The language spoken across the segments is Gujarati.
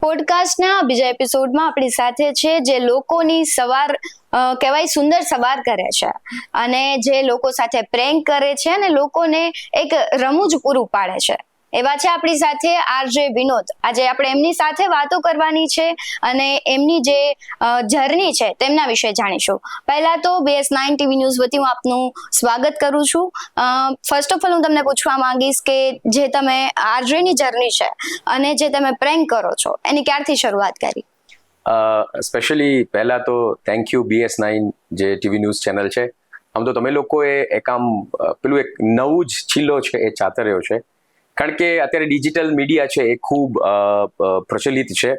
પોડકાસ્ટના બીજા એપિસોડમાં આપણી સાથે છે જે લોકોની સવાર કહેવાય સુંદર સવાર કરે છે અને જે લોકો સાથે પ્રેન્ક કરે છે અને લોકોને એક રમૂજ પૂરું પાડે છે એવા છે આપણી સાથે આરજે વિનોદ. આજે આપણે એમની સાથે વાતો કરવાની છે અને એમની જે જર્ની છે તેમના વિશે જાણીશું. પહેલા તો BS9 TV ન્યૂઝ વતી હું આપનું સ્વાગત કરું છું. ફર્સ્ટ ઓફ ઓલ હું તમને પૂછવા માંગીશ કે જે તમે આરજેની જર્ની છે અને જે તમે પ્રેન્ક કરો છો એની ક્યારથી શરૂઆત કરી? સ્પેશિયલી પહેલા તો થેન્ક યુ BS9 જે TV ન્યૂઝ ચેનલ છે. આમ તો તમે લોકોએ એક પેલું એક નવું જ છિલ્લો છે એ ચાતર્યો છે, કારણ કે અત્યારે ડિજિટલ મીડિયા છે એ ખૂબ પ્રચલિત છે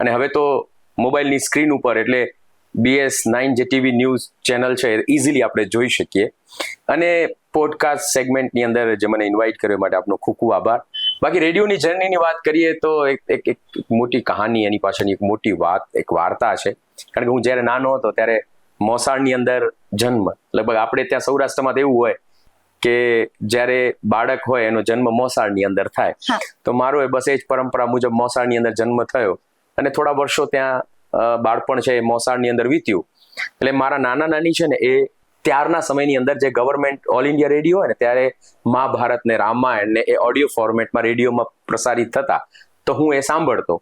અને હવે તો મોબાઈલની સ્ક્રીન ઉપર એટલે BS9 જે TV ન્યૂઝ ચેનલ છે ઇઝીલી આપણે જોઈ શકીએ. અને પોડકાસ્ટ સેગમેન્ટની અંદર જે મને ઇન્વાઇટ કર્યો માટે આપનો ખૂબ ખૂબ આભાર. બાકી રેડિયોની જર્નીની વાત કરીએ તો એક મોટી કહાની, એની પાછળની એક મોટી વાત, એક વાર્તા છે. કારણ કે હું જ્યારે નાનો હતો ત્યારે મોસાળની અંદર જન્મ, લગભગ આપણે ત્યાં સૌરાષ્ટ્રમાં તો એવું હોય કે જ્યારે બાળક હોય એનો જન્મ મોસાળની અંદર થાય, તો મારો બસ એ જ પરંપરા મુજબ મોસાળની અંદર જન્મ થયો અને થોડા વર્ષો ત્યાં બાળપણ છે એ મોસાળની અંદર વીત્યું. એટલે મારા નાના નાની છે ને એ ત્યારના સમયની અંદર જે ગવર્મેન્ટ ઓલ ઇન્ડિયા રેડિયો હોય ને ત્યારે મહાભારત ને રામાયણ ને એ ઓડિયો ફોર્મેટમાં રેડિયોમાં પ્રસારિત થતા, તો હું એ સાંભળતો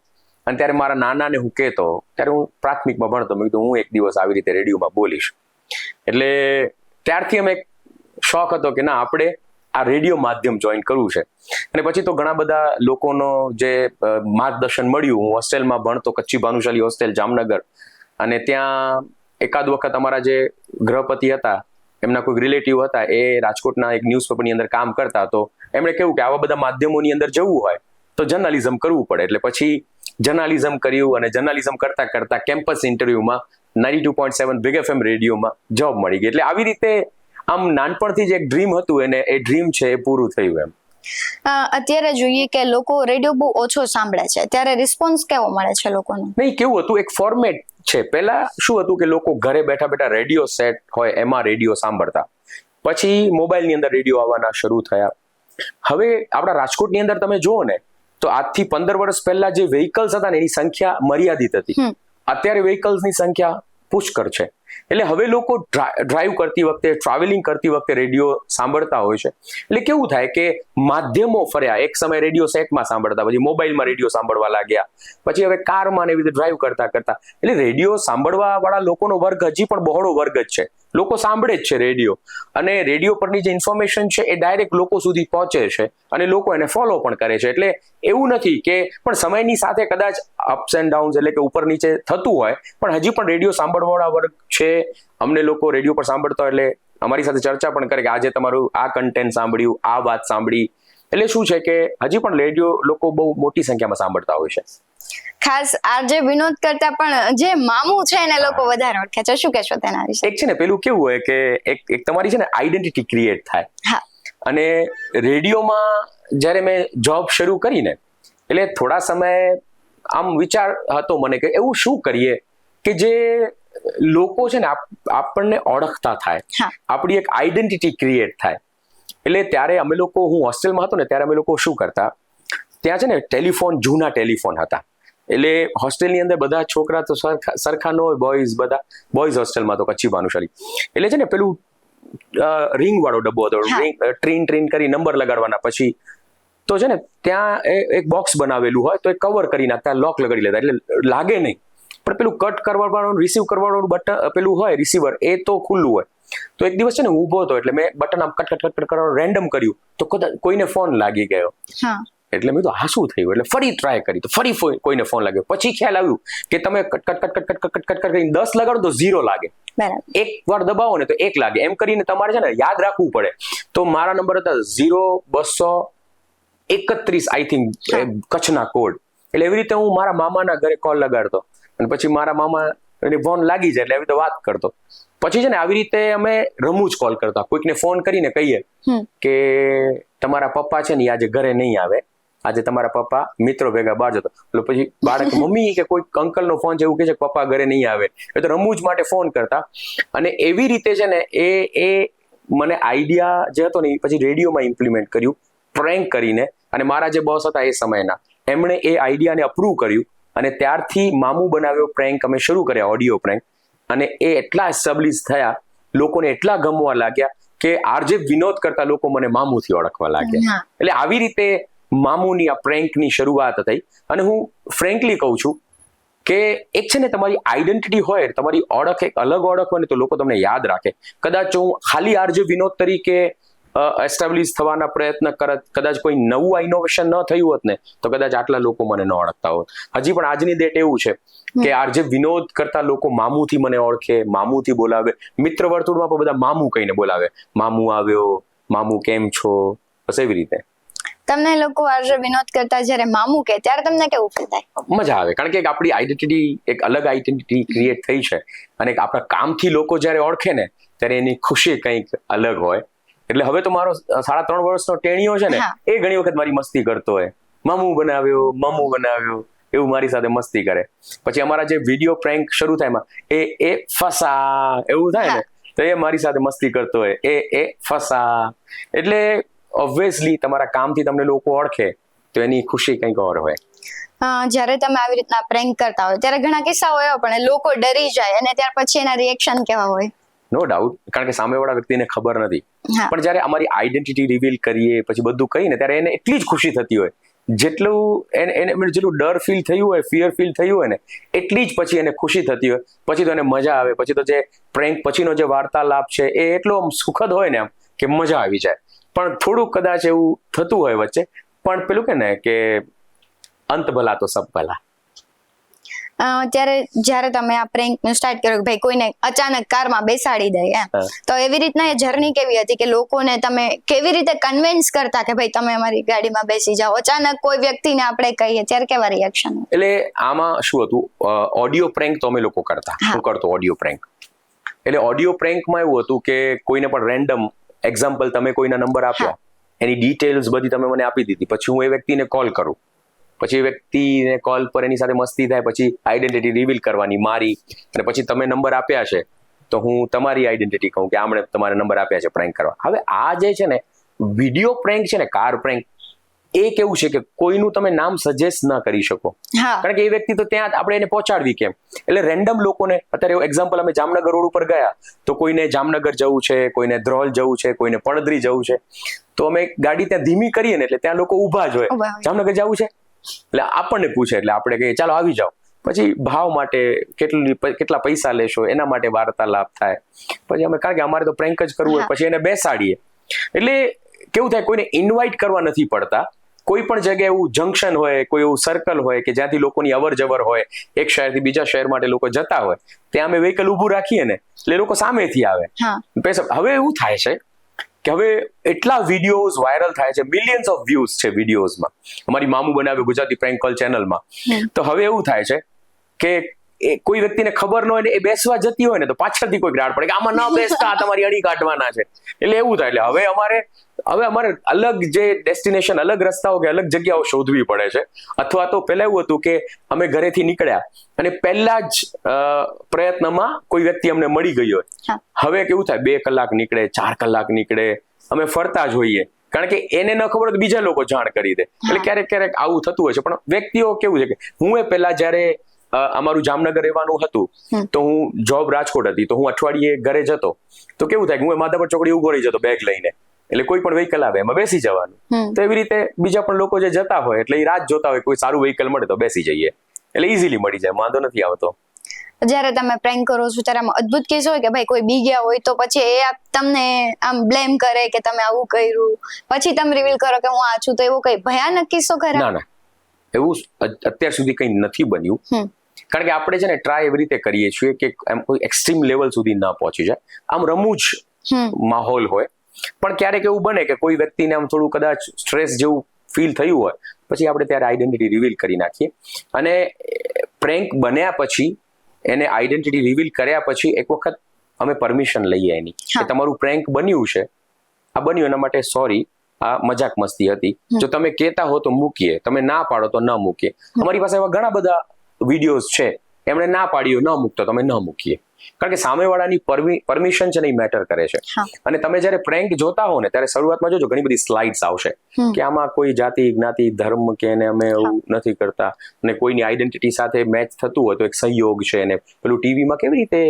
અને ત્યારે મારા નાનાને હું કહેતો, ત્યારે હું પ્રાથમિકમાં ભણતો, મેં કીધું હું એક દિવસ આવી રીતે રેડિયોમાં બોલીશ. એટલે ત્યારથી અમે શોખ હતો કે ના આપણે આ રેડિયો માધ્યમ જોઈન કરવું છે. અને પછી તો ઘણા બધા લોકોનો જે માર્ગદર્શન મળ્યું. હું હોસ્ટેલમાં ભણતો, કચ્છી ભાનુશાલી હોસ્ટેલ જામનગર, અને ત્યાં એકાદ વખત અમારા જે ગૃહપતિ હતા એમના કોઈ રિલેટિવ હતા એ રાજકોટના એક ન્યૂઝપેપરની અંદર કામ કરતા, તો એમણે કહ્યું કે આવા બધા માધ્યમોની અંદર જવું હોય તો જર્નાલિઝમ કરવું પડે. એટલે પછી જર્નાલિઝમ કર્યું અને જર્નાલિઝમ કરતા કરતા કેમ્પસ ઇન્ટરવ્યુમાં 92.7 બિગ FM રેડિયોમાં જોબ મળી ગઈ. એટલે આવી રીતે આમ નાનપણથી જે એક ડ્રીમ હતું એને એ ડ્રીમ છે એ પૂરું થયું. એમ અત્યારે જોઈએ કે લોકો રેડિયો બહુ ઓછો સાંભળે છે, ત્યારે રિસ્પોન્સ કેવો મળે છે લોકોનો? નહીં, કેવું હતું, એક ફોર્મેટ છે. પહેલા શું હતું કે લોકો ઘરે બેઠા બેઠા રેડિયો સેટ હોય એમાં રેડિયો સાંભળતા, પછી મોબાઈલની અંદર રેડિયો આવવાના શરૂ થયા. હવે આપણા રાજકોટની અંદર તમે જુઓ ને તો આજથી 15 વર્ષ પહેલા જે વ્હીકલ્સ હતા ને એની સંખ્યા મર્યાદિત હતી. અત્યારે વ્હીકલ્સની સંખ્યા પુષ્કળ છે. એટલે હવે લોકો ડ્રાઈવ કરતી વખતે, ટ્રાવેલિંગ કરતી વખતે રેડિયો સાંભળતા હોય છે. એટલે કેવું થાય કે માધ્યમો ફર્યા. એક સમય રેડિયો સેટમાં સાંભળતા, પછી મોબાઈલમાં રેડિયો સાંભળવા લાગ્યા, પછી હવે કારમાં ને એવી રીતે ડ્રાઈવ કરતા કરતા, એટલે રેડિયો સાંભળવા વાળા લોકોનો વર્ગ હજી પણ બહોળો વર્ગ જ છે. લોકો સાંભળે જ છે રેડિયો, અને રેડિયો પરની જે ઇન્ફોર્મેશન છે એ ડાયરેક્ટ લોકો સુધી પહોંચે છે અને લોકો એને ફોલો પણ કરે છે. એટલે એવું નથી કે, પણ સમયની સાથે કદાચ અપ્સ એન્ડ ડાઉન્સ એટલે કે ઉપર નીચે થતું હોય, પણ હજી પણ રેડિયો સાંભળવાવાળા વર્ગ છે. અમને લોકો રેડિયો પર સાંભળતા એટલે અમારી સાથે ચર્ચા પણ કરે કે આજે તમારું આ કન્ટેન્ટ સાંભળ્યું, આ વાત સાંભળી. એટલે શું છે કે હજી પણ રેડિયો લોકો બહુ મોટી સંખ્યામાં સાંભળતા હોય છે. ખાસ આરજે વિનોદ કરતા પણ જે મામુ છે એને લોકો વધારે ઓળખે છે. શું કહેશો તેના વિશે? એક છે ને પેલું કેવું હોય કે એક તમારી છે ને આઈડેન્ટિટી ક્રિએટ થાય. અને રેડિયોમાં જ્યારે મેં જોબ શરૂ કરીને એટલે થોડા સમય આમ વિચાર હતો મને કે એવું શું કરીએ કે જે લોકો છે ને આપણને ઓળખતા થાય, આપણી એક આઈડેન્ટિટી ક્રિએટ થાય. એટલે ત્યારે અમે લોકો, હું હોસ્ટેલમાં હતો ને ત્યારે અમે લોકો શું કરતા, ત્યાં છે ને ટેલિફોન, જૂના ટેલિફોન હતા. એટલે હોસ્ટેલની અંદર બધા છોકરા તો સરખા ન હોય, બોયઝ હોસ્ટેલમાં તો કચ્છી ભાનુશાલી, એટલે છે ને પેલું રિંગ વાળો ડબ્બો હતો, ટ્રીન કરી નંબર લગાડવાના. પછી તો છે ને ત્યાં એક બોક્સ બનાવેલું હોય તો એ કવર કરી નાખતા, લોક લગાડી લેતા એટલે લાગે નહીં. પણ પેલું કટ કરવાનું, રિસીવ કરવાનું બટન પેલું હોય રિસીવર, એ તો ખુલ્લું હોય. તો એક દિવસ છે ને ઊભો હતો એટલે મેં બટન આમ કટ કરવાનું રેન્ડમ કર્યું, તો કોઈને ફોન લાગી ગયો. એટલે મેં તો આ શું થયું, એટલે ફરી ટ્રાય કરી તો ફરી કોઈને ફોન લાગ્યો. પછી ખ્યાલ આવ્યું કે તમે કટ કરીને 10 લગાડો તો 0 લાગે, એક વાર દબાવો ને તો 1 લાગે. એમ કરીને તમારે છે ને યાદ રાખવું પડે. તો મારા નંબર હતા 0231 આઈ થિંક, કચ્છના કોડ. એટલે એવી રીતે હું મારા મામાના ઘરે કોલ લગાડતો અને પછી મારા મામા એને ફોન લાગી જાય એટલે એવી રીતે વાત કરતો. પછી છે ને આવી રીતે અમે રમૂજ કોલ કરતા, કોઈકને ફોન કરીને કહીએ કે તમારા પપ્પા છે ને આજે ઘરે નહીં આવે, આજે તમારા પપ્પા મિત્રો ભેગા બહાર જતો. એટલે પછી બાળક મમ્મી કે કોઈ અંકલ નો ફોન છે એવું કે છે પપ્પા ઘરે નહીં આવે, એ તો રમૂજ માટે ફોન કરતા. અને એવી રીતે છે ને એ મને આઈડિયા જે હતો ને પછી રેડિયોમાં ઇમ્પ્લિમેન્ટ કર્યું પ્રેન્ક કરીને. અને મારા જે બોસ હતા એ સમયના, એમણે એ આઈડિયાને અપ્રૂવ કર્યું અને ત્યારથી મામું બનાવ્યો પ્રેન્ક અમે શરૂ કર્યા, ઓડિયો પ્રેન્ક, અને એ એટલા એસ્ટાબ્લિશ થયા, લોકોને એટલા ગમવા લાગ્યા કે આરજે વિનોદ કરતા લોકો મને મામુથી ઓળખવા લાગ્યા. એટલે આવી રીતે મામુની આ પ્રેન્કની શરૂઆત થઈ. અને હું ફ્રેન્કલી કહું છું કે એક છે ને તમારી આઈડેન્ટિટી હોય, તમારી ઓળખ એક અલગ ઓળખ હોય ને તો લોકો તમને યાદ રાખે. કદાચ હું ખાલી આરજે વિનોદ તરીકે એસ્ટાબ્લિશ થવાના પ્રયત્ન કરત, કદાચ કોઈ નવું ઇનોવેશન ન થયું હોત ને તો કદાચ આટલા લોકો મને ન ઓળખતા હોત. હજી પણ આજની ડેટ એવું છે કે આરજે વિનોદ કરતા લોકો મામુથી મને ઓળખે, મામુથી બોલાવે. મિત્ર વર્તુળમાં પણ બધા મામુ કહીને બોલાવે, મામુ આવ્યો, મામુ કેમ છો, બસ એવી રીતે. તમને લોકો આરજે વિનોદ કરતા જ્યારે મામુ કે ત્યારે તમને કેવું ફીલ થાય? મજા આવે, કારણ કે એક આપણી આઈડેન્ટિટી, એક અલગ આઈડેન્ટિટી ક્રિએટ થઈ છે, અને આપણા કામથી લોકો જ્યારે ઓળખે ને ત્યારે એની ખુશી કંઈક અલગ હોય. એટલે હવે તો મારો 3.5 વર્ષનો ટેણીયો છે ને, એ ઘણી વખત મારી મસ્તી કરતો હોય, મામુ બનાવ્યો, મામુ બનાવ્યો, એવું મારી સાથે મસ્તી કરે. પછી અમારા જે વિડીયો પ્રેન્ક શરૂ થાય એમાં એ ફસા એવું થાય ને, તો એ મારી સાથે મસ્તી કરતો હોય, એ ફસા. એટલે ઓબ્વિયસલી તમારા કામથી તમને લોકો ઓળખે તો એની ખુશી કંઈક ઓર હોય. જ્યારે તમે આવી રીતના પ્રેન્ક કરતા હોય ત્યારે ઘણા કિસ્સાઓ એવા પણ લોકો ડરી જાય, અને ત્યાર પછી એના રિએક્શન કેવા હોય? નો ડાઉટ, કારણ કે સામેવાળા વ્યક્તિને ખબર નથી. પણ જ્યારે અમારી આઈડેન્ટિટી રિવીલ કરીએ, પછી બધું કહીને, ત્યારે એને એટલી જ ખુશી થતી હોય, જેટલું એને જેટલું ડર ફીલ થયું હોય, ફિયર ફીલ થયું હોય ને, એટલી જ પછી એને ખુશી થતી હોય. પછી તો એને મજા આવે. પછી તો જે પ્રેન્ક પછીનો જે વાર્તાલાપ છે એ એટલો સુખદ હોય ને, આમ કે મજા આવી જાય. પણ થોડુંક કદાચ એવું થતું હોય વચ્ચે, પણ પેલું કે ને કે અંત ભલા તો સબ ભલા. ત્યારે જ્યારે તમે આ પ્રેન્ક નું સ્ટાર્ટ કર્યો કે ભાઈ કોઈને અચાનક કારમાં બેસાડી દે એમ, તો એવી રીતના એ જર્ની કેવી હતી કે લોકોને તમે કેવી રીતે કન્વિન્સ કરતા કે ભાઈ તમે અમારી ગાડીમાં બેસી જાઓ? અચાનક કોઈ વ્યક્તિને આપણે કહીએ ત્યારે કેવા રિએક્શન? એટલે આમાં શું હતું, ઓડિયો પ્રેન્ક તો અમે લોકો કરતા, હું કરતો ઓડિયો પ્રેન્ક. એટલે ઓડિયો પ્રેન્કમાં એવું હતું કે કોઈને પણ રેન્ડમ એક્ઝામ્પલ, તમે કોઈના નંબર આપ્યા, એની ડિટેલ્સ બધી તમે મને આપી દીધી, પછી હું એ વ્યક્તિને કોલ કરું, પછી એ વ્યક્તિને કોલ પર એની સાથે મસ્તી થાય, પછી આઈડેન્ટિટી રિવીલ કરવાની મારી, અને પછી તમે નંબર આપ્યા છે તો હું તમારી આઈડેન્ટિટી કહું કે આમણે તમારે નંબર આપ્યા છે પ્રેન્ક કરવા. હવે આ જે છે ને વિડીયો પ્રેન્ક છે ને, કાર પ્રેન્ક, એ કેવું છે કે કોઈનું તમે નામ સજેસ્ટ ના કરી શકો, કારણ કે એ વ્યક્તિ તો ત્યાં આપણે એને પહોંચાડવી કેમ. એટલે રેન્ડમ લોકોને, અત્યારે એક્ઝામ્પલ, અમે જામનગર રોડ ઉપર ગયા તો કોઈને જામનગર જવું છે, કોઈને ધ્રોલ જવું છે, કોઈને પડદરી જવું છે, તો અમે ગાડી ત્યાં ધીમી કરીએ ને એટલે ત્યાં લોકો ઊભા જ હોય, જામનગર જવું છે, એટલે આપણને પૂછે, એટલે આપણે કહીએ ચાલો આવી જાઓ. પછી ભાવ માટે કેટલા પૈસા લેશો એના માટે વાર્તાલાપ થાય. પછી અમે, કારણ કે અમારે તો પ્રેન્ક જ કરવું હોય, પછી એને બેસાડીએ. એટલે કેવું થાય, કોઈને ઇન્વાઇટ કરવા નથી પડતા. કોઈ પણ જગ્યાએ એવું જંકશન હોય, કોઈ એવું સર્કલ હોય કે જ્યાંથી લોકોની અવર જવર હોય, એક શહેરથી બીજા શહેર માટે લોકો જતા હોય, ત્યાં અમે વ્હીકલ ઊભું રાખીએ ને એટલે લોકો સામેથી આવે. હવે એવું થાય છે કે હવે એટલા વિડીયોઝ વાયરલ થાય છે, મિલિયન્સ ઓફ વ્યૂઝ છે વિડીયોઝમાં, અમારી મામુ બનાવ્યો ગુજરાતી પ્રેન્ક કોલ ચેનલમાં. તો હવે એવું થાય છે કે કોઈ વ્યક્તિને ખબર ન હોય ને એ બેસવા જતી હોય ને તો પાછળથી કોઈ રાડ પડે કે આમાં ન બેસતા, તમારી અડી કાઢવાના છે. એટલે એવું થાય. એટલે હવે અમારે અલગ જે ડેસ્ટિનેશન, અલગ રસ્તાઓ કે અલગ જગ્યાઓ શોધવી પડે છે. અથવા તો પહેલા એવું હતું કે અમે ઘરેથી નીકળ્યા અને પહેલા જ પ્રયત્નમાં કોઈ વ્યક્તિ અમને મળી ગઈ હોય. હવે કેવું થાય, 2 કલાક નીકળે, 4 કલાક નીકળે, અમે ફરતા જ હોઈએ, કારણ કે એને ન ખબર હોય તો બીજા લોકો જાણ કરી દે. એટલે ક્યારેક આવું થતું હોય છે. પણ વ્યક્તિઓ કેવું છે કે હું એ પહેલા જયારે અમારું જામનગર રહેવાનું હતું તો હું જોબ રાજકોટ હતી, તો હું અઠવાડિયે ઘરે જતો તો કેવું થાય કે હું માધાપર ચોકડી ઉભો રહી જતો બેગ લઈને, એટલે કોઈ પણ વ્હીકલ આવે એમાં બેસી જવાનું. તો એવી રીતે બીજા પણ લોકો જે જતા હોય એટલે એ રાત જોતા હોય, કોઈ સારું વ્હીકલ મળે તો બેસી જઈએ, એટલે ઇઝીલી મળી જાય, વાંધો નથી આવતો. જયારે તમે પ્રેન્ક કરો છો ત્યારે આમાં અદ્ભુત કેસ હોય કે ભાઈ કોઈ બી ગયા હોય તો પછી એ તમને આમ બ્લેમ કરે કે તમે આવું કર્યું, પછી તમે રિવીલ કરો કે હું આ છું, તો એવો કઈ ભયાનક કિસ્સો ખરા? ના, એવું અત્યાર સુધી કઈ નથી બન્યું. કારણ કે આપણે છે ને ટ્રાય એવી રીતે કરીએ છીએ કે એમ કોઈ એક્સ્ટ્રીમ લેવલ સુધી ના પહોંચી જાય, આમ રમૂજ માહોલ હોય. પણ ક્યારેક એવું બને કે કોઈ વ્યક્તિને આમ થોડું કદાચ સ્ટ્રેસ જેવું ફીલ થયું હોય, પછી આપણે ત્યારે આઈડેન્ટિટી રિવીલ કરી નાખીએ. અને પ્રેન્ક બન્યા પછી, એને આઈડેન્ટિટી રિવીલ કર્યા પછી એક વખત અમે પરમિશન લઈએ એની કે તમારું પ્રેન્ક બન્યું છે, આ બન્યું એના માટે સોરી, આ મજાક મસ્તી હતી, જો તમે કહેતા હો તો મૂકીએ, તમે ના પાડો તો ન મૂકીએ. અમારી પાસે એવા ઘણા બધા વિડીયોઝ છે, એમણે ના પાડ્યું, ન મૂકતો તમે ન મૂકીએ. કારણ કે સામેવાળાની પરમિશન છે ને એ મેટર કરે છે. અને તમે જ્યારે પ્રેન્ક જોતા હો ને ત્યારે શરૂઆતમાં જોજો ઘણી બધી સ્લાઇડ્સ આવશે કે આમાં કોઈ જાતિ જ્ઞાતિ ધર્મ કે એને અમે એવું નથી કરતા, અને કોઈની આઈડેન્ટિટી સાથે મેચ થતું હોય તો એક સહયોગ છે, ને પેલું ટીવીમાં કેવી રીતે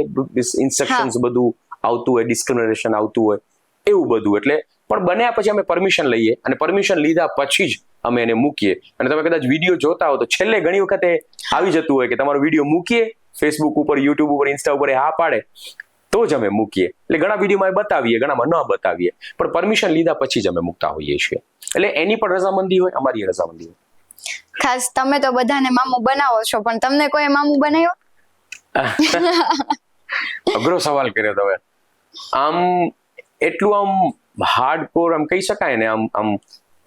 ઇન્સ્ટ્રક્શન્સ બધું આવતું હોય, ડિસ્ક્રિમિનેશન આવતું હોય એવું બધું. એટલે પણ બન્યા પછી અમે પરમિશન લઈએ, અને પરમિશન લીધા પછી જ અમે એને મૂકીએ. અને તમે કદાચ વિડીયો જોતા હો તો છેલ્લે ઘણી વખતે આવી જતું હોય કે તમારો વિડીયો મૂકીએ ફેસબુક ઉપર, યુટ્યુબ ઉપર, ઇન્સ્ટા ઉપર, હા પાડે તો જ અમે મૂકીએ. એટલે ઘણા વિડીયોમાં બતાવીએ, ઘણામાં ન બતાવીએ, પણ પરમિશન લીધા પછી જ અમે મૂકતા હોઈએ છીએ. એટલે એની પણ રજામંદી હોય, અમારી રજામંદી હોય. ખાસ તમે તો બધાને મામું બનાવો છો, પણ તમને કોઈ મામું બનાવ્યો? અઘરો સવાલ કર્યો તમે. આમ એટલું આમ હાર્ડકોર આમ કહી શકાય ને, આમ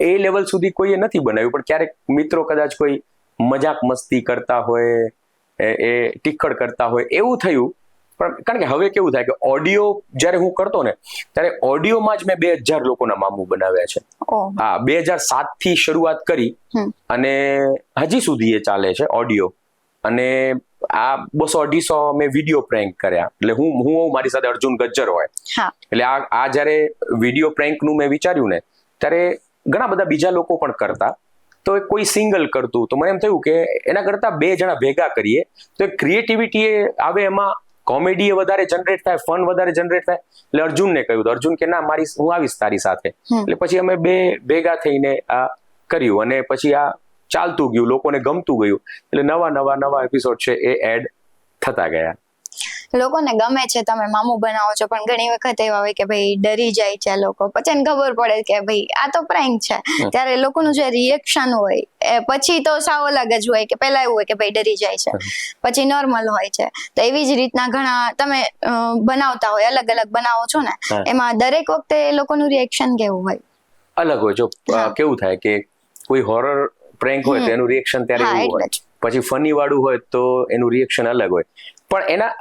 એ લેવલ સુધી કોઈએ નથી બનાવ્યું, પણ ક્યારેક મિત્રો કદાચ કોઈ મજાક મસ્તી કરતા હોય, એ ટીખળ કરતા હોય એવું થયું. પણ કારણ કે હવે કેવું થાય કે ઓડિયો જ્યારે હું કરતો ને ત્યારે ઓડિયોમાં જ મેં 2000 લોકોના મામું બનાવ્યા છે. હા, 2007 થી શરૂઆત કરી અને હજી સુધી એ ચાલે છે ઓડિયો. અને આ 200-250 મેં વિડીયો પ્રેન્ક કર્યા. એટલે હું મારી સાથે અર્જુન ગજ્જર હોય. એટલે આ જ્યારે વિડીયો પ્રેન્કનું મેં વિચાર્યું ને ત્યારે ઘણા બધા બીજા લોકો પણ કરતા, તો કોઈ સિંગલ કરતું, તો મને એમ થયું કે એના કરતા 2 જણા ભેગા કરીએ તો એક ક્રિએટિવિટી આવે, એમાં કોમેડી વધારે જનરેટ થાય, ફન વધારે જનરેટ થાય. એટલે અર્જુનને કહ્યું, તો અર્જુન કે ના, હું આવીશ તારી સાથે. એટલે પછી અમે 2 ભેગા થઈને આ કર્યું, અને પછી આ ચાલતું ગયું, લોકોને ગમતું ગયું. એટલે નવા એપિસોડ છે એ એડ થતા ગયા. લોકોને ગમે છે તમે મામું બનાવો છો, પણ ઘણી વખત એવા હોય કે ભાઈ ડરી જાય છે લોકો, પછી એને ખબર પડે કે ભાઈ આ તો પ્રેન્ક છે, ત્યારે લોકોનું જે રિએક્શન હોય એ પછી તો સાવ અલગ જ હોય. કે પહેલા એવું હોય કે ભાઈ ડરી જાય છે, પછી નોર્મલ હોય છે. તો એવી જ રીતના ઘણા તમે બનાવતા હોય, અલગ અલગ બનાવો છો ને, એમાં દરેક વખતે લોકોનું રિએક્શન કેવું હોય? અલગ હોય. જો કેવું થાય કે કોઈ હોરર પ્રેન્ક હોય તો એનું રિએક્શન ત્યારે એવું હોય, પછી ફની વાળું હોય તો એનું રિએક્શન અલગ હોય. પણ એના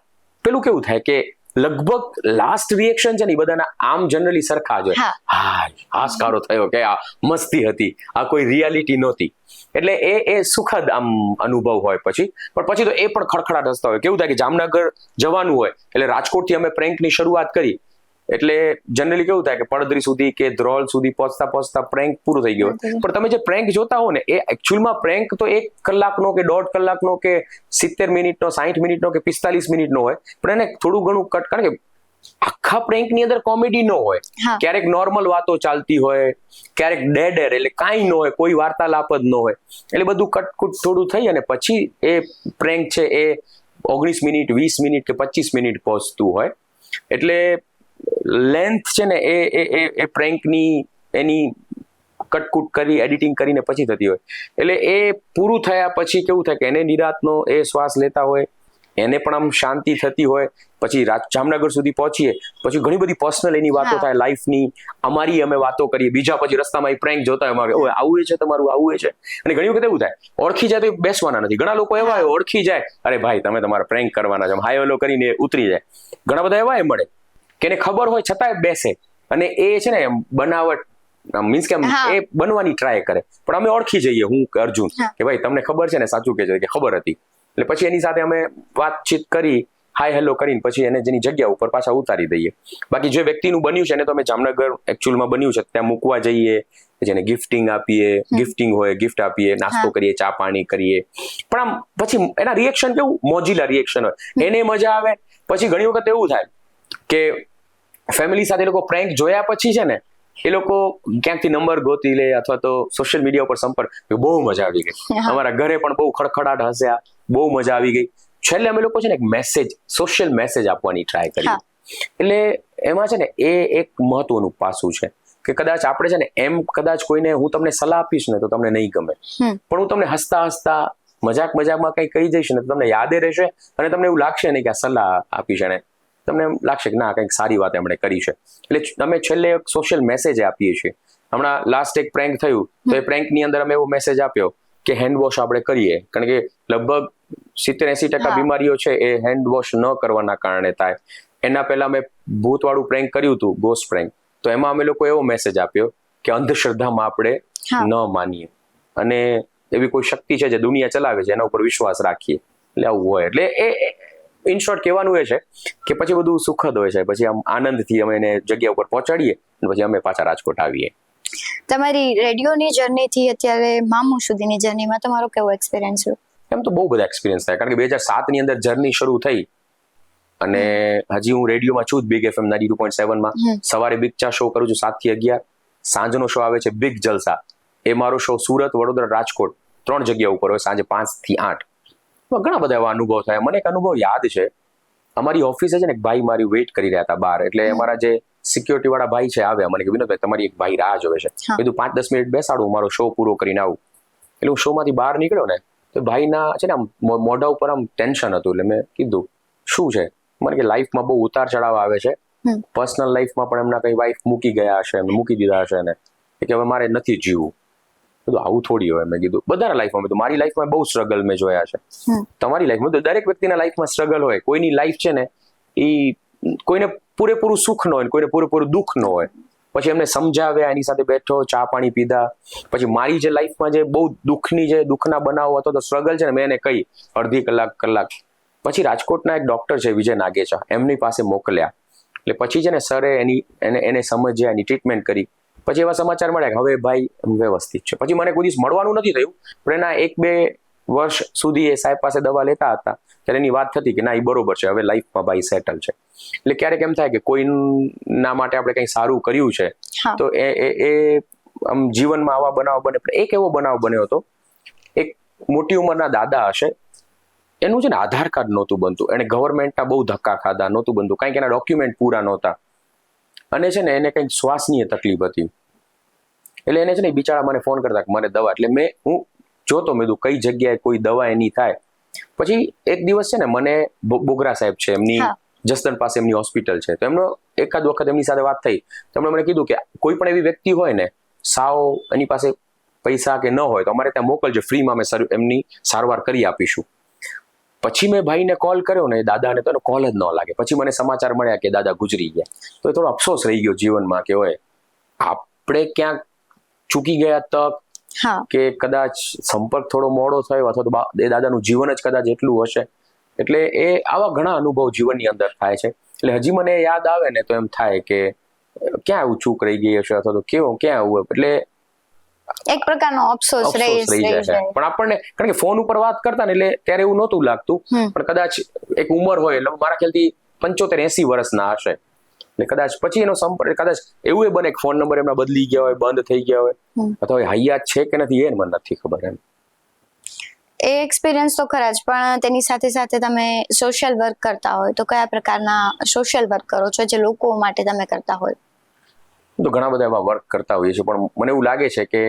પેલું કેવું થાય કે લગભગ લાસ્ટ રિએક્શન છે ને એ બધાના આમ જનરલી સરખા જ હોય. હાશકારો થયો કે આ મસ્તી હતી, આ કોઈ રિયાલિટી નહોતી. એટલે એ સુખદ આમ અનુભવ હોય પછી. પણ પછી તો એ પણ ખડખડાટ હસતા હોય. કેવું થાય કે જામનગર જવાનું હોય, એટલે રાજકોટથી અમે પ્રેન્કની શરૂઆત કરી, એટલે જનરલી કેવું થાય કે પડદરી સુધી કે ધ્રોલ સુધી પહોંચતા પ્રેન્ક પૂરું થઈ ગયો. પણ તમે જે પ્રેન્ક જોતા હો ને એ એકચ્યુઅલમાં પ્રેન્ક તો 1 કલાકનો કે 1.5 કલાકનો કે 70 મિનિટનો, 60 મિનિટનો કે 45 મિનિટનો હોય, પણ એને થોડું ઘણું કટ, કારણ કે આખા પ્રેન્કની અંદર કોમેડી ન હોય. ક્યારેક નોર્મલ વાતો ચાલતી હોય, ક્યારેક ડેડ એર, એટલે કાંઈ ન હોય, કોઈ વાર્તાલાપ જ ન હોય. એટલે બધું કટકુટ થોડું થઈ અને પછી એ પ્રેન્ક છે એ 19 મિનિટ, 20 મિનિટ કે 25 મિનિટ પહોંચતું હોય. એટલે લેન્થ છે ને એ પ્રેન્કની એની કટકુટ કરી એડિટિંગ કરીને પછી થતી હોય. એટલે એ પૂરું થયા પછી કેવું થાય કે એને નિરાતનો એ શ્વાસ લેતા હોય, એને પણ આમ શાંતિ થતી હોય. પછી જામનગર સુધી પહોંચીએ પછી ઘણી બધી પર્સનલ એની વાતો થાય, લાઈફની, અમારી અમે વાતો કરીએ. બીજા પછી રસ્તામાં એ પ્રેન્ક જોતા હોય, ઓય આવું છે તમારું, આવું છે. અને ઘણી વખત એવું થાય ઓળખી જાય તો બેસવાના નથી. ઘણા લોકો એવા હોય ઓળખી જાય, અરે ભાઈ તમે તમારા પ્રેન્ક કરવાના છે, હાય હેલો કરીને ઉતરી જાય. ઘણા બધા એવા મળે કે એને ખબર હોય છતાંય બેસે, અને એ છે ને બનાવટ મીન્સ કે એ બનવાની ટ્રાય કરે. પણ અમે ઓળખી જઈએ, હું અર્જુન, કે ભાઈ તમને ખબર છે ને, સાચું કે છે કે ખબર હતી. એટલે પછી એની સાથે અમે વાતચીત કરી, હાય હેલો કરીને પછી એને જેની જગ્યા ઉપર પાછા ઉતારી દઈએ. બાકી જે વ્યક્તિનું બન્યું છે એને તો અમે જામનગર એકચ્યુઅલમાં બન્યું છે ત્યાં મૂકવા જઈએ, જેને ગિફ્ટિંગ આપીએ, ગિફ્ટિંગ હોય ગિફ્ટ આપીએ, નાસ્તો કરીએ, ચા પાણી કરીએ. પણ આમ પછી એના રિએક્શન કેવું મોજીલા રિએક્શન હોય, એને મજા આવે. પછી ઘણી વખત એવું થાય કે ફેમિલી સાથે લોકો પ્રેન્ક જોયા પછી છે ને એ લોકો ક્યાંકથી નંબર ગોતી લે, અથવા તો સોશિયલ મીડિયા ઉપર સંપર્ક, બહુ મજા આવી ગઈ, અમારા ઘરે પણ બહુ ખડખડાટ હસ્યા, બહુ મજા આવી ગઈ. છેલ્લે અમે લોકો છે ને એક મેસેજ, સોશિયલ મેસેજ આપવાની ટ્રાય કરી. એટલે એમાં છે ને એ એક મહત્વનું પાસું છે કે કદાચ આપણે છે ને એમ કદાચ કોઈને હું તમને સલાહ આપીશ ને તો તમને નહીં ગમે, પણ હું તમને હસતા હસતા મજાકમાં કંઈ કહી જઈશ ને તો તમને યાદે રહેશે, અને તમને એવું લાગશે ને કે આ સલાહ આપી છે ને તમને એમ લાગશે કે ના કંઈક સારી વાત એમણે કરી છે. એટલે અમે છેલ્લે એક સોશિયલ મેસેજ આપીએ છીએ. હમણાં લાસ્ટ એક પ્રેન્ક થયું તો એ પ્રેન્કની અંદર અમે એવો મેસેજ આપ્યો કે હેન્ડ વોશ આપણે કરીએ, કારણ કે લગભગ 70-80% બીમારીઓ છે એ હેન્ડ વોશ ન કરવાના કારણે થાય. એના પહેલા અમે ભૂતવાળું પ્રેન્ક કર્યું હતું, ગોસ્ટ પ્રેન્ક, તો એમાં અમે લોકો એવો મેસેજ આપ્યો કે અંધશ્રદ્ધામાં આપણે ન માનીએ, અને એવી કોઈ શક્તિ છે જે દુનિયા ચલાવે છે એના ઉપર વિશ્વાસ રાખીએ. એટલે આવું હોય. એટલે એ ઇન શોર્ટ કહેવાનું એ છે કે પછી બધું સુખદ હોય છે, પછી આમ આનંદથી અમે એને જગ્યા ઉપર પહોંચાડીએ અને પછી અમે પાછા રાજકોટ આવીએ. તમારી રેડિયોની જર્નીથી અત્યારે મામુ સુધીની જર્નીમાં તમારો કેવો એક્સપિરિયન્સ રહ્યો? એમ તો બહુ બધા એક્સપિરિયન્સ થાય, કારણ કે 2007 ની અંદર જર્ની શરૂ થઈ અને હજી હું રેડિયોમાં છું જ, બિગ FM 92.7 સવારે બિગ ચા શો કરું છું 7 થી 11, સાંજનો શો આવે છે બિગ જલસા, એ મારો શો સુરત, વડોદરા, રાજકોટ 3 જગ્યા ઉપર હોય, સાંજે 5 થી 8. ઘણા બધા એવા અનુભવ થયા. મને એક અનુભવ યાદ છે, અમારી ઓફિસે છે ને એક ભાઈ મારી વેઇટ કરી રહ્યા હતા બહાર, એટલે અમારા જે સિક્યોરિટી વાળા ભાઈ છે આવ્યા, મને કે વિનોદભાઈ તમારી એક ભાઈ રાહ જોવે છે. કીધું 5-10 મિનિટ બેસાડું, મારો શો પૂરો કરીને આવું. એટલે હું શો માંથી બહાર નીકળ્યો ને તો ભાઈના છે ને આમ મોઢા ઉપર આમ ટેન્શન હતું. એટલે મેં કીધું શું છે? મને કે લાઈફમાં બહુ ઉતાર ચઢાવ આવે છે, પર્સનલ લાઈફમાં પણ એમના કઈ વાઈફ મૂકી ગયા હશે, મૂકી દીધા હશે ને કે હવે મારે નથી જીવવું. કીધું આવું થોડી હોય. મેં કીધું બધાના લાઈફમાં, મેં મારી લાઈફમાં બહુ સ્ટ્રગલ મેં જોયા છે, તમારી લાઈફમાં તો દરેક વ્યક્તિના લાઈફમાં સ્ટ્રગલ હોય. કોઈની લાઈફ છે ને એ કોઈને પૂરેપૂરું સુખ ન હોય, કોઈને પૂરેપૂરું દુઃખ ન હોય. પછી એમને સમજાવ્યા, એની સાથે બેઠો, ચા પાણી પીધા. પછી મારી જે લાઈફમાં જે બહુ દુઃખના બનાવો હતો તો સ્ટ્રગલ છે ને, મેં એને કહી અડધી કલાક પછી રાજકોટના એક ડોક્ટર છે વિજય નાગેચા, એમની પાસે મોકલ્યા. એટલે પછી છે ને સરે એને સમજ્યા, એની ટ્રીટમેન્ટ કરી. પછી એવા સમાચાર મળ્યા કે હવે ભાઈ વ્યવસ્થિત છે. પછી મને કોઈ દિવસ મળવાનું નથી થયું, પણ એના 1-2 વર્ષ સુધી એ સાહેબ પાસે દવા લેતા હતા ત્યારે એની વાત થતી કે ના એ બરોબર છે, હવે લાઈફમાં ભાઈ સેટલ છે. એટલે ક્યારેક એમ થાય કે કોઈના માટે આપણે કંઈ સારું કર્યું છે તો એ આમ જીવનમાં આવા બનાવ બને. એક એવો બનાવ બન્યો હતો, એક મોટી ઉંમરના દાદા હશે, એનું છે ને આધાર કાર્ડ નહોતું બનતું, એને ગવર્મેન્ટના બહુ ધક્કા ખાધા, નહોતું બનતું, કંઈક એના ડોક્યુમેન્ટ પૂરા નહોતા, અને છે ને એને કંઈક શ્વાસની તકલીફ હતી. એટલે એને છે ને બિચારા મને ફોન કરતા કે મને દવા, એટલે હું જોતો, મેં કીધું કઈ જગ્યાએ કોઈ દવા એની થાય. પછી એક દિવસ છે ને મને બોગરા સાહેબ છે, એમની જસદણ પાસે એમની હોસ્પિટલ છે, તો એમનો એકાદ વખત એમની સાથે વાત થઈ. તેમણે મને કીધું કે કોઈ પણ એવી વ્યક્તિ હોય ને, સાવ એની પાસે પૈસા કે ન હોય તો અમારે ત્યાં મોકલજો, ફ્રીમાં અમે એમની સારવાર કરી આપીશું. પછી મેં ભાઈને કોલ કર્યો ને, દાદાને તો કોલ જ ન લાગે. પછી મને સમાચાર મળ્યા કે દાદા ગુજરી ગયા. તો એ થોડો અફસોસ રહી ગયો જીવનમાં કે હોય આપણે ક્યાંક ચૂકી ગયા તક, કે કદાચ સંપર્ક થોડો મોડો થયો, અથવા તો એ દાદાનું જીવન જ કદાચ એટલું હશે. એટલે એ આવા ઘણા અનુભવ જીવનની અંદર થાય છે. એટલે હજી મને યાદ આવે ને તો એમ થાય કે ક્યાં આવું ચૂક રહી ગઈ હશે, અથવા તો ક્યાં આવું. એટલે એક પ્રકારનો અફસોસ રહી જાય. પણ આપણને, કારણ કે ફોન ઉપર વાત કરતા ને એટલે ત્યારે એવું નહોતું લાગતું, પણ કદાચ એક ઉંમર હોય, એટલે મારા ખ્યાલથી 75-80 વર્ષના હશે, એટલે કદાચ પછી એનો સંપર્ક, કદાચ એવું બને કે ફોન નંબર એમના બદલી ગયા હોય, બંધ થઈ ગયા હોય, અથવા હયાત છે કે નથી એ મને નથી ખબર. એ એક્સપિરિયન્સ તો ખરા જ, પણ તેની સાથે સાથે તમે સોશિયલ વર્ક કરતા હોય તો કયા પ્રકારના સોશિયલ વર્ક કરો છો જે લોકો માટે તમે કરતા હોય? તો ઘણા બધા એવા વર્ક કરતા હોઈએ છીએ, પણ મને એવું લાગે છે કે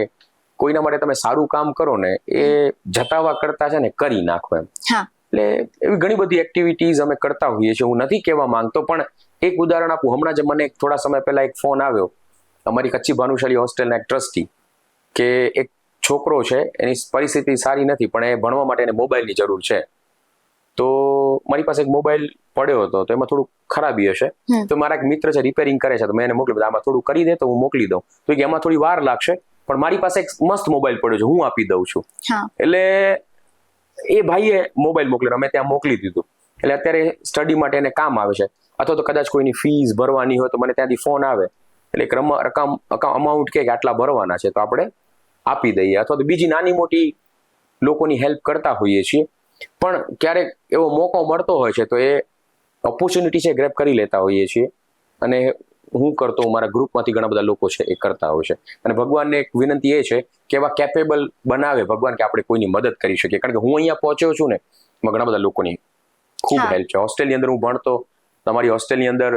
કોઈના માટે તમે સારું કામ કરો ને એ જતાવા કરતા છે ને કરી નાખો એમ. એટલે એવી ઘણી બધી એક્ટિવિટીઝ અમે કરતા હોઈએ છીએ. હું નથી કહેવા માંગતો, પણ એક ઉદાહરણ આપું. હમણાં જ મને થોડા સમય પહેલા એક ફોન આવ્યો અમારી કચ્છી ભાનુશાલી હોસ્ટેલના એક ટ્રસ્ટી, કે એક છોકરો છે, એની પરિસ્થિતિ સારી નથી, પણ એ ભણવા માટે એને મોબાઈલની જરૂર છે. તો મારી પાસે એક મોબાઈલ પડ્યો હતો, તો એમાં થોડું ખરાબી હશે, તો મારા એક મિત્ર છે રિપેરિંગ કરે છે, તો મેં એને મોકલી, આમાં થોડું કરી દે તો હું મોકલી દઉં. તો એમાં થોડી વાર લાગશે, પણ મારી પાસે એક મસ્ત મોબાઈલ પડ્યો છે, હું આપી દઉં છું. એટલે એ ભાઈએ મોબાઈલ મોકલ્યો, અમે ત્યાં મોકલી દીધું. એટલે અત્યારે સ્ટડી માટે એને કામ આવે છે. અથવા તો કદાચ કોઈની ફીસ ભરવાની હોય તો મને ત્યાંથી ફોન આવે, એટલે એક અમાઉન્ટ કે આટલા ભરવાના છે તો આપણે આપી દઈએ. અથવા તો બીજી નાની મોટી લોકોની હેલ્પ કરતા હોઈએ છીએ. પણ ક્યારેક એવો મોકો મળતો હોય છે તો એ ઓપોર્ચ્યુનિટી છે ગ્રેબ કરી લેતા હોઈએ છીએ. અને હું કરતો, મારા ગ્રુપમાંથી ઘણા બધા લોકો છે એ કરતા હોય છે. અને ભગવાનને એક વિનંતી એ છે કે એવા કેપેબલ બનાવે ભગવાન કે આપણે કોઈની મદદ કરી શકીએ. કારણ કે હું અહીંયા પહોંચ્યો છું ને, એમાં ઘણા બધા લોકોની ખૂબ હેલ્પ છે. હોસ્ટેલની અંદર હું ભણતો, તમારી હોસ્ટેલની અંદર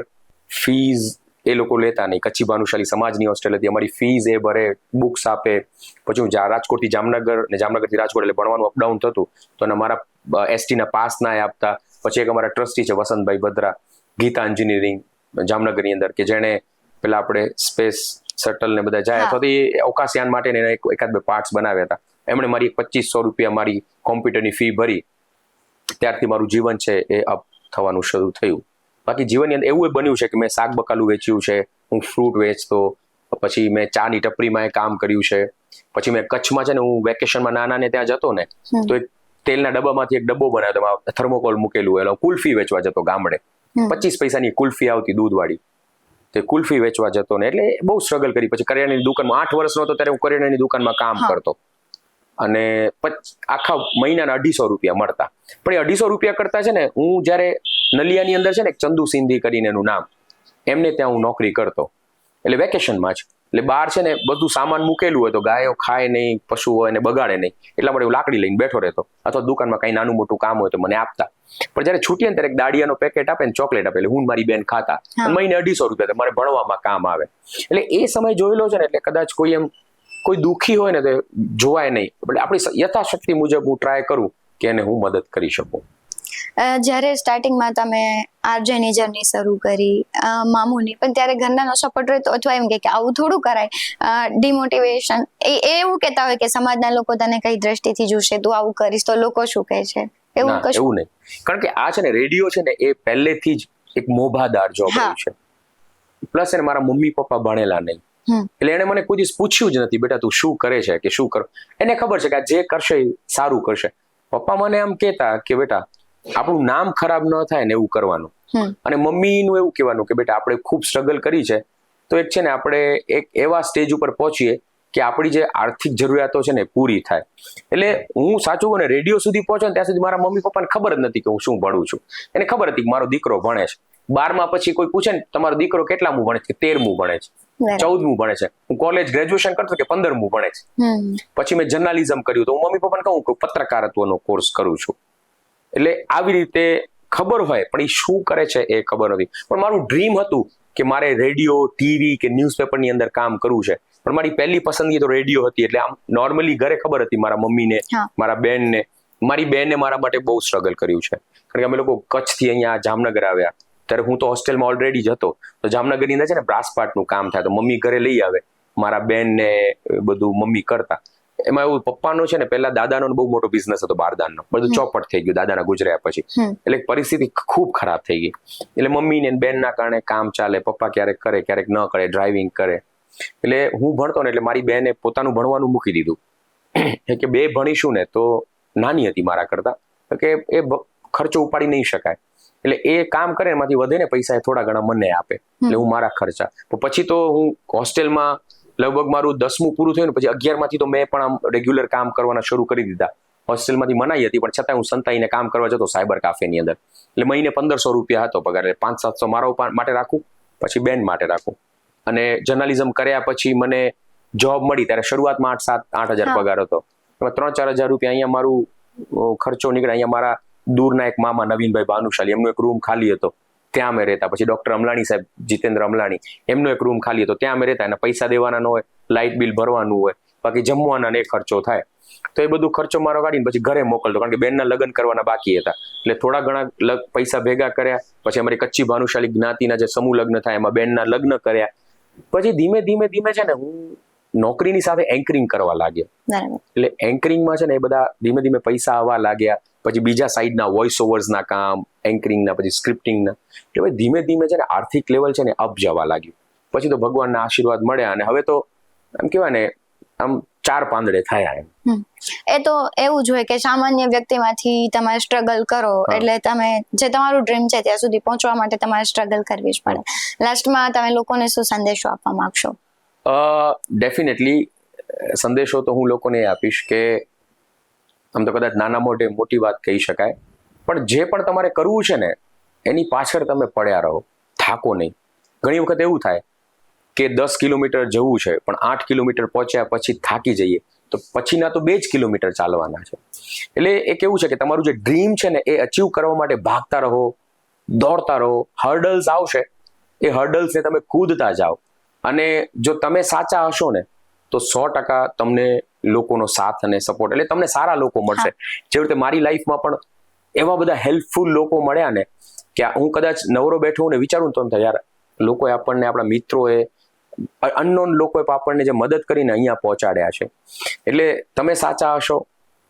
ફીઝ એ લોકો લેતા નહીં. કચ્છી ભાનુશાલી સમાજની હોસ્ટેલ હતી, અમારી ફીઝ એ ભરે, બુક્સ આપે. પછી હું રાજકોટથી જામનગર ને જામનગરથી રાજકોટ, એટલે ભણવાનું અપડાઉન થતું, તો મારા એસટીના પાસ ના આપતા. પછી એક અમારા ટ્રસ્ટી છે વસંતભાઈ ભદ્રા, ગીતા એન્જિનિયરિંગ જામનગરની અંદર, કે જેણે પેલા આપણે સ્પેસ શટલ ને બધા જાય, અથવા તો અવકાશયાન માટે એકાદ બે પાર્ટ્સ બનાવ્યા હતા. એમણે મારી 2500 રૂપિયા મારી કોમ્પ્યુટરની ફી ભરી. ત્યારથી મારું જીવન છે એ અપ થવાનું શરૂ થયું. બાકી જીવનની અંદર એવું બન્યું છે કે મેં શાક બકાલું વેચ્યું છે, હું ફ્રૂટ વેચતો, પછી મેં ચાની ટપરીમાં કામ કર્યું છે. પછી મેં કચ્છમાં છે ને, હું વેકેશનમાં નાના ને ત્યાં જતો ને, તો તેલના ડબ્બામાંથી એક ડબ્બો બનાવ્યો, તેમાં થર્મોકોલ મૂકેલું, એનો કુલ્ફી વેચવા જતો ગામડે, 25 પૈસાની કુલ્ફી આવતી દૂધવાળી, તે કુલ્ફી વેચવા જતો ને. એટલે બહુ સ્ટ્રગલ કરી. પછી કરિયાણાની દુકાનમાં 8 વર્ષનો હતો ત્યારે હું કરિયાણાની દુકાનમાં કામ કરતો, અને આખા મહિનાના 250 રૂપિયા મળતા. પણ એ 250 રૂપિયા કરતા છે ને, હું જયારે નલિયાની અંદર છે ને એક ચંદુ સિંધી કરીને એનું નામ, એમને ત્યાં હું નોકરી કરતો, એટલે વેકેશનમાં જ. એટલે બહાર છે ને બધું સામાન મૂકેલું હોય તો ગાયો ખાય નહીં, પશુ હોય ને બગાડે નહીં, એટલા માટે હું લાકડી લઈને બેઠો રહેતો, અથવા દુકાનમાં કઈ નાનું મોટું કામ હોય તો મને આપતા. પણ જયારે છૂટીએ ને ત્યારે એક દાડિયાનો પેકેટ આપે ને ચોકલેટ આપે, એટલે હું મારી બેન ખાતા. મહિને 250 રૂપિયા મારે ભણવામાં કામ આવે. એટલે એ સમય જોયેલો છે ને, એટલે કદાચ કોઈ દુઃખી હોય ને તો જોવાય નહીં. એટલે આપણી યથાશક્તિ મુજબ હું ટ્રાય કરું કે એને હું મદદ કરી શકું. જ્યારે સ્ટાર્ટિંગમાં તમે આરજેની જર્ની શરૂ કરી મામુની, પણ ત્યારે ઘરનાનો સપોર્ટ રહેતો, અથવા એમ કે આવું થોડું કરાય, ડિમોટિવેશન, એ એવું કહેતા હોય કે સમાજના લોકો તને કઈ દ્રષ્ટિથી જોશે, તું આવું કરીશ તો લોકો શું કહે છે, એવું નહીં. કારણ કે આ છે ને રેડિયો છે ને એ પહેલેથી જ એક મોભાદાર જોબ છે. પ્લસ એને મારા મમ્મી પપ્પા ભણેલા નહીં, એટલે એને મને કોઈ દિવસ પૂછ્યું જ નથી, બેટા તું શું કરે છે કે શું કરો. એને ખબર છે કે આ જે કરશે એ સારું કરશે. પપ્પા મને આમ કહેતા કે બેટા આપણું નામ ખરાબ ન થાય ને એવું કરવાનું, અને મમ્મીનું એવું કહેવાનું કે બેટા આપણે ખૂબ સ્ટ્રગલ કરી છે, તો એક છે ને આપણે એક એવા સ્ટેજ ઉપર પહોંચીએ કે આપણી જે આર્થિક જરૂરિયાતો છે ને પૂરી થાય. એટલે હું સાચું કહું ને, રેડિયો સુધી પહોંચ્યો ને ત્યાં સુધી મારા મમ્મી પપ્પાને ખબર જ નથી કે હું શું ભણું છું. એને ખબર હતી કે મારો દીકરો ભણે છે. 12મા પછી કોઈ પૂછે ને તમારો દીકરો કેટલામું ભણે છે, કે 13મું ભણે છે, 14મું ભણે છે. હું કોલેજ ગ્રેજ્યુએશન કરતો કે 15મું ભણે છે. પછી મેં જર્નાલિઝમ કર્યું, તો હું મમ્મી પપ્પાને કહું કે પત્રકારત્વનો કોર્સ કરું છું. એટલે આવી રીતે ખબર હોય, પણ એ શું કરે છે એ ખબર નથી. પણ મારું ડ્રીમ હતું કે મારે રેડિયો, ટીવી કે ન્યૂઝપેપરની અંદર કામ કરવું છે. પણ મારી પહેલી પસંદગી તો રેડિયો હતી. એટલે આમ નોર્મલી ઘરે ખબર હતી મારા મમ્મીને, મારા બેનને. મારી બેને મારા માટે બહુ સ્ટ્રગલ કર્યું છે, કારણ કે અમે લોકો કચ્છથી અહીંયા જામનગર આવ્યા ત્યારે હું તો હોસ્ટેલમાં ઓલરેડી જ હતો. તો જામનગરની અંદર છે ને બ્રાસપાટનું કામ થાય, તો મમ્મી ઘરે લઈ આવે, મારા બેનને બધું મમ્મી કરતા. એમાં એવું પપ્પાનો છે ને પહેલા દાદાનો બહુ મોટો બિઝનેસ હતો બારદાનનો, બધું ચોપટ થઈ ગયું દાદાના ગુજર્યા પછી. એટલે પરિસ્થિતિ ખૂબ ખરાબ થઈ ગઈ. એટલે મમ્મી ને બેનના કારણે કામ ચાલે, પપ્પા ક્યારેક કરે ક્યારેક ન કરે, ડ્રાઇવિંગ કરે. એટલે હું ભણતો ને એટલે મારી બેને પોતાનું ભણવાનું મૂકી દીધું કે બે ભણીશું ને તો નાની હતી મારા કરતા, કે એ ખર્ચો ઉપાડી નહીં શકાય. એટલે એ કામ કરે એમાંથી વધે ને પૈસા એ થોડા ઘણા મને આપે, એટલે હું મારા ખર્ચા. પછી તો હું હોસ્ટેલમાં લગભગ મારું 10મું પૂરું થયું ને પછી 11માંથી તો મેં પણ આમ રેગ્યુલર કામ કરવાના શરૂ કરી દીધા. હોસ્ટેલમાંથી મનાઈ હતી, પણ છતાં હું સંતાઈને કામ કરવા જતો સાયબર કાફેની અંદર. એટલે મહિને 1500 રૂપિયા હતો પગાર, એટલે 500-700 મારા માટે રાખું, પછી બેન માટે રાખું. અને જર્નાલિઝમ કર્યા પછી મને જોબ મળી ત્યારે શરૂઆતમાં 8,000 પગાર હતો. એમાં 3-4 હજાર રૂપિયા અહીંયા મારું ખર્ચો નીકળે. અહીંયા મારા દૂરના એક મામા નવીનભાઈ ભાનુશાલી, એમનો એક રૂમ ખાલી હતો, ત્યાં અમે રહેતા. પછી ડોક્ટર અમલાણી સાહેબ, જીતેન્દ્ર અમલાણી, એમનો એક રૂમ ખાલી હતો, ત્યાં અમે રહેતા. એના પૈસા દેવાના ન હોય, લાઇટ બિલ ભરવાનું હોય, બાકી જમવાના ને ખર્ચો થાય. તો એ બધું ખર્ચો મારો કાઢીને પછી ઘરે મોકલતો, કારણ કે બેનના લગ્ન કરવાના બાકી હતા. એટલે થોડા ઘણા પૈસા ભેગા કર્યા. પછી અમારી કચ્છી ભાનુશાલી જ્ઞાતિના જે સમૂહ લગ્ન થાય એમાં બેનના લગ્ન કર્યા. પછી ધીમે ધીમે છે ને હું નોકરીની સાથે એન્કરિંગ કરવા લાગ્યો. એટલે એન્કરિંગમાં છે ને એ બધા ધીમે ધીમે પૈસા આવવા લાગ્યા. પછી બીજા સાઈડના વોઇસ ઓવર્સના કામ, એન્કરિંગના, પછી સ્ક્રિપ્ટિંગના. એટલે ધીમે ધીમે છે ને આર્થિક લેવલ છે ને અપ જવા લાગ્યું. પછી તો ભગવાનના આશીર્વાદ મળ્યા, અને હવે તો આમ કહેવાય ને આમ 4 પાંદડે થયા એમ. એ તો એવું જ હોય કે સામાન્ય વ્યક્તિમાંથી તમે સ્ટ્રગલ કરો એટલે તમે જે તમારું ડ્રીમ છે ત્યાં સુધી પહોંચવા માટે તમારે સ્ટ્રગલ કરવી જ પડે. લાસ્ટમાં તમે લોકોને શું સંદેશો આપવા માંગશો? ડેફિનેટલી સંદેશો તો હું લોકોને આપીશ કે આમ તો કદાચ નાના મોટી વાત કહી શકાય, પણ જે પણ તમારે કરવું છે ને એની પાછળ તમે પડ્યા રહો, થાકો નહીં. ઘણી વખત એવું થાય કે 10 કિલોમીટર જવું છે પણ 8 કિલોમીટર પહોંચ્યા પછી થાકી જઈએ, તો પછીના તો 2 જ કિલોમીટર ચાલવાના છે. એટલે એ કેવું છે કે તમારું જે ડ્રીમ છે ને એ અચીવ કરવા માટે ભાગતા રહો, દોડતા રહો. હર્ડલ્સ આવશે, એ હર્ડલ્સને તમે કૂદતા જાઓ, અને જો તમે સાચા હશો ને તો 100% તમને લોકોનો સાથ અને સપોર્ટ, એટલે તમને સારા લોકો મળશે. જેવી રીતે મારી લાઈફમાં પણ એવા બધા હેલ્પફુલ લોકો મળ્યા ને કે હું કદાચ નવરો બેઠો ને વિચારું તો એમ થાય યાર લોકોએ આપણને, આપણા મિત્રોએ, અનનોન લોકોએ આપણને જે મદદ કરીને અહીંયા પહોંચાડ્યા છે. એટલે તમે સાચા હશો,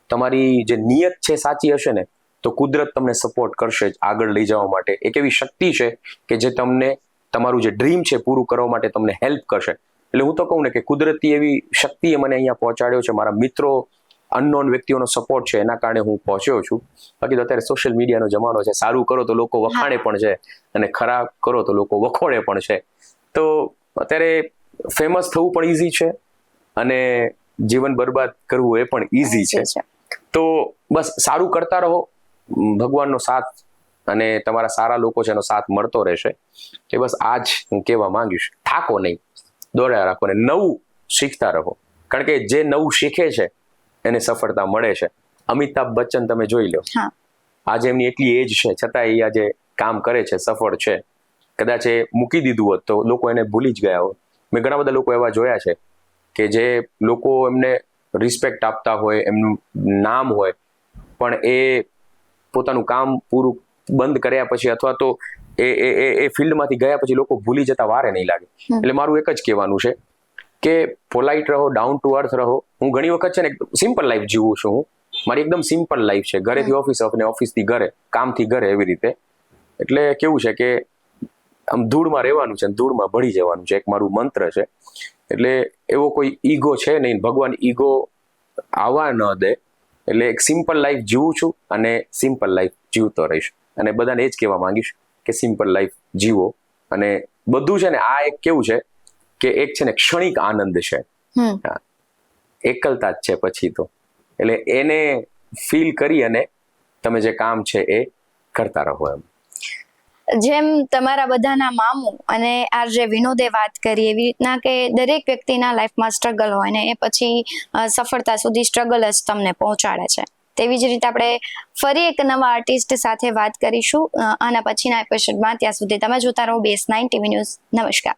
તમારી જે નિયત છે સાચી હશે ને તો કુદરત તમને સપોર્ટ કરશે જ આગળ લઈ જવા માટે. એક એવી શક્તિ છે કે જે તમને તમારું જે ડ્રીમ છે પૂરું કરવા માટે તમને હેલ્પ કરશે. એટલે હું તો કહું ને કે કુદરતી એવી શક્તિએ મને અહીંયા પહોંચાડ્યો છે. મારા મિત્રો અનનોન વ્યક્તિઓનો સપોર્ટ છે એના કારણે હું પહોંચ્યો છું. બાકી તો અત્યારે સોશિયલ મીડિયાનો જમાનો છે, સારું કરો તો લોકો વખાણે પણ છે અને ખરાબ કરો તો લોકો વખોડે પણ છે. તો અત્યારે ફેમસ થવું પણ ઈઝી છે અને જીવન બરબાદ કરવું એ પણ ઈઝી છે. તો બસ સારું કરતા રહો, ભગવાનનો સાથ અને તમારા સારા લોકો છે એનો સાથ મળતો રહેશે. કે બસ આજ હું કહેવા માંગીશ, થાકો નહીં, દોડ્યા રાખો ને નવું શીખતા રહો, કારણ કે જે નવું શીખે છે એને સફળતા મળે છે. અમિતાભ બચ્ચન તમે જોઈ લો, આજે એમની એટલી એજ છે છતાં એ આજે કામ કરે છે, સફળ છે. કદાચ એ મૂકી દીધું હોત તો લોકો એને ભૂલી જ ગયા હોત. મેં ઘણા બધા લોકો એવા જોયા છે કે જે લોકો એમને રિસ્પેક્ટ આપતા હોય, એમનું નામ હોય, પણ એ પોતાનું કામ પૂરું બંધ કર્યા પછી અથવા તો એ ફિલ્ડમાંથી ગયા પછી લોકો ભૂલી જતા વારે નહીં લાગે. એટલે મારું એક જ કહેવાનું છે કે પોલાઇટ રહો, ડાઉન ટુ અર્થ રહો. હું ઘણી વખત છે ને સિમ્પલ લાઈફ જીવું છું. હું મારી એકદમ સિમ્પલ લાઈફ છે, ઘરેથી ઓફિસ અને ઓફિસથી ઘરે, કામથી ઘરે, એવી રીતે. એટલે કેવું છે કે આમ ધૂળમાં રહેવાનું છે, ધૂળમાં ભળી જવાનું છે, એક મારું મંત્ર છે. એટલે એવો કોઈ ઈગો છે નહીં, ભગવાન ઈગો આવવા ન દે. એટલે એક સિમ્પલ લાઈફ જીવું છું અને સિમ્પલ લાઈફ જીવતો રહીશ. અને બધાને એ જ કહેવા માંગીશ કે સિમ્પલ લાઈફ જીવો. અને બધું છે ને આ એક કેવું છે કે એક છે ને ક્ષણિક આનંદ છે, એકલતા જ છે પછી તો. એટલે એને ફીલ કરી અને તમે જે કામ છે એ કરતા રહો. એમ જેમ તમારા બધાના મામું અને આરજે વિનોદે વાત કરી એવી રીતના કે દરેક વ્યક્તિના લાઈફમાં સ્ટ્રગલ હોય ને એ પછી સફળતા સુધી સ્ટ્રગલ જ તમને પહોંચાડે છે. તેવી જ રીતે આપણે ફરી એક નવા આર્ટિસ્ટ સાથે વાત કરીશું આના પછીના એપિસોડમાં. ત્યાં સુધી તમે જોતા રહો BS9 TV ન્યૂઝ. નમસ્કાર.